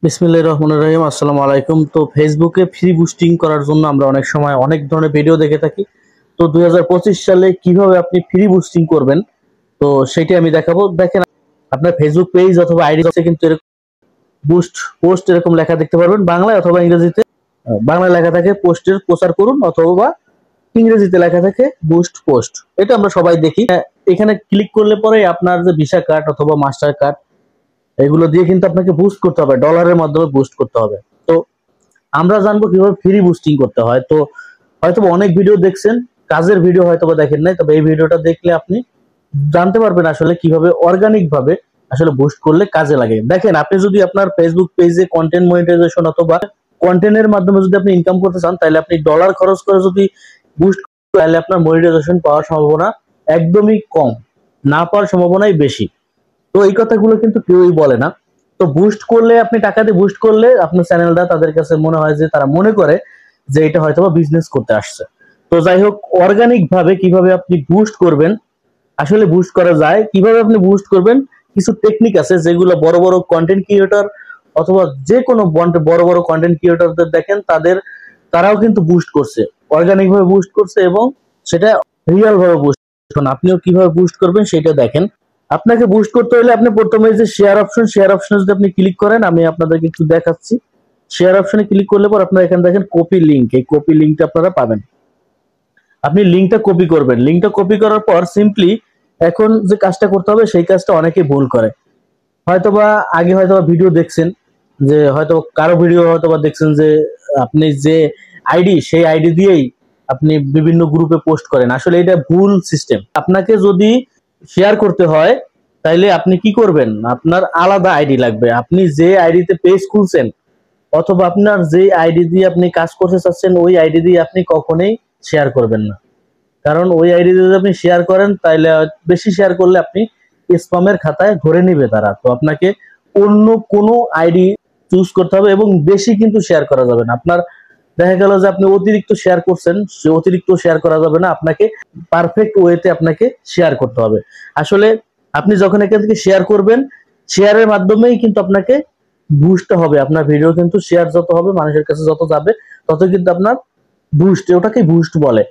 বিসমিল্লাহির রহমানির রহিম। আসসালামু আলাইকুম। তো ফেসবুকে ফ্রি বুস্টিং করার জন্য আমরা অনেক সময় অনেক ধরনের ভিডিও দেখে থাকি। তো 2025 সালে কিভাবে আপনি ফ্রি বুস্টিং করবেন, তো সেটাই আমি দেখাবো। দেখেন, আপনার ফেসবুক পেজ অথবা আইডি কিন্তু এরকম বুস্ট পোস্ট এরকম লেখা দেখতে পারবেন, বাংলায় অথবা ইংরেজিতে। বাংলায় লেখা থাকে পোস্টের প্রচার করুন, অথবা ইংরেজিতে লেখা থাকে বুস্ট পোস্ট। এটা আমরা সবাই দেখি। এখানে ক্লিক করলে পরে আপনার যে ভিসা কার্ড অথবা মাস্টার কার্ড, এগুলো দিয়ে কিন্তু আপনাকে বুস্ট করতে হবে, ডলারের মাধ্যমে বুস্ট করতে হবে। তো আমরা জানবো কিভাবে ফ্রি বুস্টিং করতে হয়। তো হয়তো অনেক ভিডিও দেখছেন, কাজের ভিডিও হয়তো দেখেন নাই, তবে এই ভিডিওটা দেখলে আপনি জানতে পারবেন আসলে কিভাবে অর্গানিক ভাবে আসলে বুস্ট করলে কাজে লাগে। দেখেন, আপনি যদি আপনার ফেসবুক পেজে কন্টেন্ট মনিটাইজেশন অথবা কন্টেন্টের মাধ্যমে যদি আপনি ইনকাম করতে চান, তাহলে আপনি ডলার খরচ করে যদি বুস্ট করেন, তাহলে আপনার মনিটাইজেশন পাওয়ার সম্ভাবনা একদমই কম, না পাওয়ার সম্ভাবনাই বেশি। তো এই কথাগুলো কিন্তু কেউই বলে না। তো বুস্ট করলে, আপনি টাকা দিয়ে বুস্ট করলে আপনার চ্যানেলটা তাদের কাছে মনে হয় যে, তারা মনে করে যে এটা হয়তো বিজনেস করতে আসছে। তো যাই হোক, অর্গানিক ভাবে কিভাবে আপনি বুস্ট করবেন, আসলে বুস্ট করা যায় কিভাবে, আপনি বুস্ট করবেন কিছু টেকনিক আছে যেগুলো বড় বড় কন্টেন্ট ক্রিয়েটর অথবা যে কোনো বড় বড় কন্টেন্ট ক্রিয়েটরদের দেখেন, তারাও কিন্তু বুস্ট করছে, অর্গানিক ভাবে বুস্ট করছে, এবং সেটা রিয়েল ভাবে বুস্ট। আপনিও কিভাবে বুস্ট করবেন সেটা দেখেন। আপনাকে বুস্ট করতে হলে আপনি প্রথমে যে শেয়ার অপশনে যদি আপনি ক্লিক করেন, আমি আপনাদেরকে একটু দেখাচ্ছি। শেয়ার অপশনে ক্লিক করলে পর আপনারা এখানে দেখেন কপি লিংক, এই কপি লিংকটা আপনারা পাবেন। আপনি লিংকটা কপি করবেন। লিংকটা কপি করার পর সিম্পলি এখন যে কাজটা করতে হবে, সেই কাজটা অনেকে ভুল করে। হয়তোবা আগে হয়তোবা ভিডিও দেখছেন, যে হয়তো কারো ভিডিও হয়তোবা দেখছেন যে আপনি যে আইডি, সেই আইডি দিয়েই আপনি বিভিন্ন গ্রুপে পোস্ট করেন। আসলে এটা ভুল সিস্টেম। আপনাকে যদি শেয়ার করতে হয়, তাইলে আপনি কি করবেন, আপনার আলাদা আইডি লাগবে। আপনি যে আইডিতে পেজ খুলছেন অথবা আপনার যে আইডি দিয়ে আপনি কাজ করতে চাচ্ছেন, ওই আইডি দিয়ে আপনি কখনোই শেয়ার করবেন না। কারণ ওই আইডি যদি আপনি শেয়ার করেন, তাহলে বেশি শেয়ার করলে আপনি স্প্যামের খাতায় ধরে নিবে তারা। তো আপনাকে অন্য কোনো আইডি চুজ করতে হবে, এবং বেশি কিন্তু শেয়ার করা যাবে না। আপনার দেখা গেল যে আপনি অতিরিক্ত শেয়ার করছেন, সে অতিরিক্ত শেয়ার করা যাবে না। আপনাকে পারফেক্ট ওয়েতে আপনাকে শেয়ার করতে হবে। আসলে আপনি যখন এখান থেকে শেয়ার করবেন, শেয়ারের মাধ্যমেই কিন্তু আপনাকে বুস্ট হবে। আপনার ভিডিও কিন্তু শেয়ার যত হবে, মানুষের কাছে যত যাবে, তত কিন্তু আপনার বুস্ট, ওটাকে বুস্ট বলে।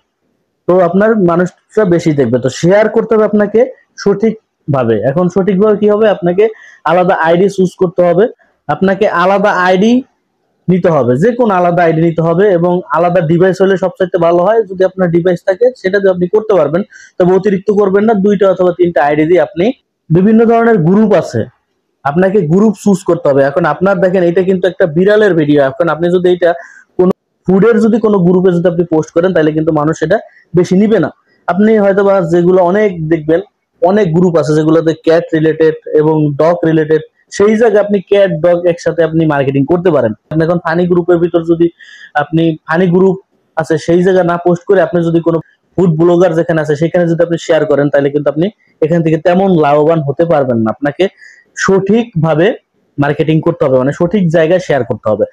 তো আপনার মানুষরা বেশি দেখবে। তো শেয়ার করতে হবে আপনাকে সঠিক ভাবে। এখন সঠিকভাবে কি হবে, আপনাকে আলাদা আইডি চুজ করতে হবে। আপনাকে আলাদা আইডি নিতে হবে, যে কোনো আলাদা আইডি নিতে হবে, এবং আলাদা ডিভাইস হলে সবচাইতে ভালো হয়। যদি আপনার ডিভাইস থাকে, সেটা দিয়ে আপনি করতে পারবেন, তবে অতিরিক্ত করবেন না। 2টা অথবা 3টা আইডি দিয়ে আপনি, বিভিন্ন ধরনের গ্রুপ আছে, আপনাকে গ্রুপ চুজ করতে হবে। এখন আপনার দেখেন, এটা কিন্তু একটা বিড়ালের ভিডিও। এখন আপনি যদি এটা কোনো ফুডের যদি কোনো গ্রুপে যদি আপনি পোস্ট করেন, তাহলে কিন্তু মানুষ এটা বেশি নিবে না। আপনি হয়তো বা যেগুলো অনেক দেখবেন, অনেক গ্রুপ আছে যেগুলোতে ক্যাট রিলেটেড এবং ডগ রিলেটেড, সেই জায়গায় আপনি ক্যাট ডগ একসাথে আপনি মার্কেটিং করতে পারেন। আপনি এখন ফানি গ্রুপের ভিতর যদি আপনি ফানি গ্রুপ আছে সেই জায়গা না পোস্ট করে, আপনি যদি কোনো ফুড ব্লগার যেখানে আছে সেখানে যদি আপনি শেয়ার করেন, তাহলে কিন্তু আপনি এখান থেকে তেমন লাভবান হতে পারবেন না। আপনাকে সঠিকভাবে মার্কেটিং করতে হবে, মানে সঠিক জায়গায় শেয়ার করতে হবে,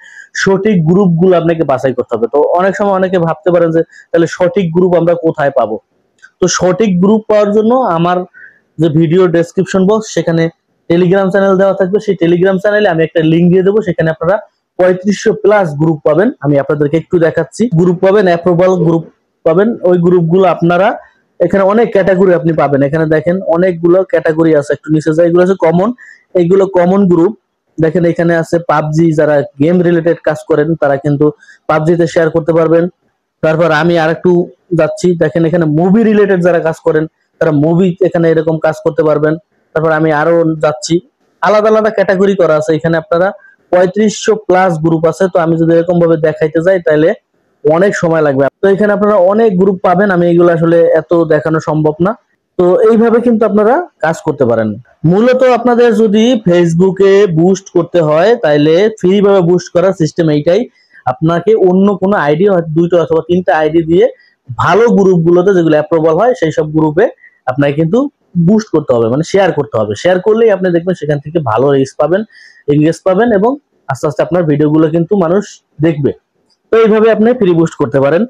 সঠিক গ্রুপগুলো আপনাকে বাছাই করতে হবে। তো অনেক সময় অনেকে ভাবতে পারেন যে, তাহলে সঠিক গ্রুপ আমরা কোথায় পাবো? তো সঠিক গ্রুপ পাওয়ার জন্য আমার যে ভিডিও ডেসক্রিপশন বক্স, সেখানে টেলিগ্রাম চ্যানেল দেওয়া থাকবে। সেই টেলিগ্রাম চ্যানেলে আমি একটা লিঙ্ক দিয়ে দেবো, সেখানে আপনারা 3500 প্লাস গ্রুপ পাবেন। আমি আপনাদেরকে একটু দেখাচ্ছি। গ্রুপ পাবেন, অ্যাপ্রুভাল গ্রুপ পাবেন। ওই গ্রুপগুলো আপনারা, এখানে অনেক ক্যাটাগরি আপনি পাবেন। এখানে দেখেন অনেকগুলো ক্যাটাগরি আছে, একটু নিচে যায়, এগুলো আছে কমন। এইগুলো কমন গ্রুপ। দেখেন এখানে আছে পাবজি, যারা গেম রিলেটেড কাজ করেন তারা কিন্তু পাবজিতে শেয়ার করতে পারবেন। তারপর আমি আরেকটু যাচ্ছি, দেখেন এখানে মুভি রিলেটেড যারা কাজ করেন, তারা মুভি এখানে এরকম কাজ করতে পারবেন। তারপর আমি আরো যাচ্ছি, আলাদা আলাদা ক্যাটাগরি করা আছে এখানে। আপনারা 3500 প্লাস গ্রুপ আছে। তো আমি যদি এরকম ভাবে দেখাইতে যাই, তাহলে অনেক সময় লাগবে। তো এখানে আপনারা অনেক গ্রুপ পাবেন, আমি এগুলো আসলে এত দেখানো সম্ভব না। তো এইভাবে কিন্তু আপনারা কাজ করতে পারেন। মূলত আপনাদের যদি ফেসবুকে বুস্ট করতে হয়, তাইলে ফ্রি ভাবে বুস্ট করার সিস্টেম এইটাই। আপনাকে অন্য কোনো আইডি, 2টা অথবা 3টা আইডি দিয়ে ভালো গ্রুপগুলোতে, যেগুলো অ্যাপ্রুভাল হয়, সেই সব গ্রুপে আপনাকে কিন্তু বুস্ট করতে হবে, মানে শেয়ার করতে হবে। শেয়ার করলেই আপনি দেখবেন সেখান থেকে ভালো রিচ পাবেন, এঙ্গেজ পাবেন, এবং আস্তে আস্তে আপনার ভিডিওগুলো কিন্তু মানুষ দেখবে। তো এইভাবে আপনি ফ্রি বুস্ট করতে পারেন।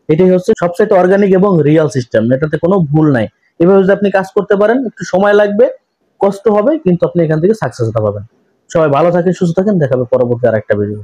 এটাই হচ্ছে সবচেয়ে অর্গানিক এবং রিয়েল সিস্টেম, এটাতে কোনো ভুল নাই। এভাবে যদি আপনি কাজ করতে পারেন, একটু সময় লাগবে, কষ্ট হবে, কিন্তু আপনি এখান থেকে সাকসেস পাবেন। সবাই ভালো থাকেন, সুস্থ থাকেন, দেখাবে পরবর্তী আরেকটা ভিডিও।